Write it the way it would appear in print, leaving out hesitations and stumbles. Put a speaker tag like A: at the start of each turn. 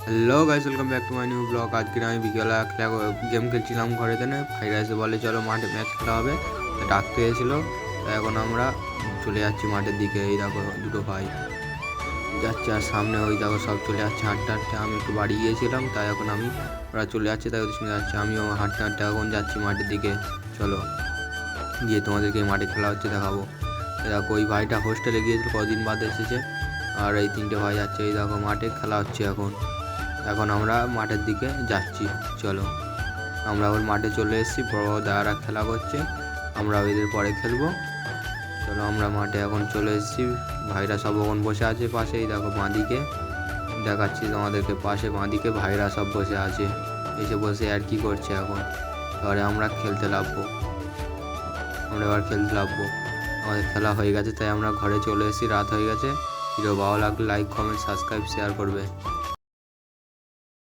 A: Hello guys, welcome back to my new blog. আজকে আমি বিকেলে একটা গেম খেলছিলাম ঘরেতে না। ভাইরা এসে বলে চলো মাঠে ম্যাচ খেলা হবে, ডাকতে এসেছিলো। তাই এখন আমরা চলে যাচ্ছি মাঠের দিকে। এই দেখো দুটো ভাই যাচ্ছে, আর সামনে ওই দেখো সব চলে যাচ্ছে হাঁটতে হাঁটতে। আমি একটু বাড়ি গিয়েছিলাম, তাই এখন ওরা চলে যাচ্ছে, তাই ওদের সঙ্গে যাচ্ছে। আমিও হাঁটতে হাঁটতে এখন যাচ্ছি মাঠের দিকে। চলো গিয়ে তোমাদেরকে মাঠে খেলা হচ্ছে দেখাবো। দেখো ওই ভাইটা হোস্টেলে গিয়েছিল, কদিন বাদ এসেছে। আর এই তিনটে ভাই যাচ্ছে, এই দেখো মাঠে খেলা হচ্ছে এখন আমরা মাঠের দিকে যাচ্ছি। চলো আমরা আবার মাঠে চলে এসেছি, বড় দাদারা খেলা করছে, আমরা ওদের পরে খেলবো। চলো আমরা মাঠে এখন চলে এসেছি, ভাইরা সব এখন বসে আছে পাশেই। দেখো বাঁদিকে দেখাচ্ছি তোমাদেরকে, পাশে বাঁদিকে ভাইরা সব বসে আছে, এসে বসে আর কি করছে এখন। এবারে আমরা খেলতে নামবো, আমাদের খেলা হয়ে গেছে, তাই আমরা ঘরে চলে এসেছি, রাত হয়ে গেছে। ভিডিও ভালো লাগলে লাইক, কমেন্ট, সাবস্ক্রাইব, শেয়ার করবে।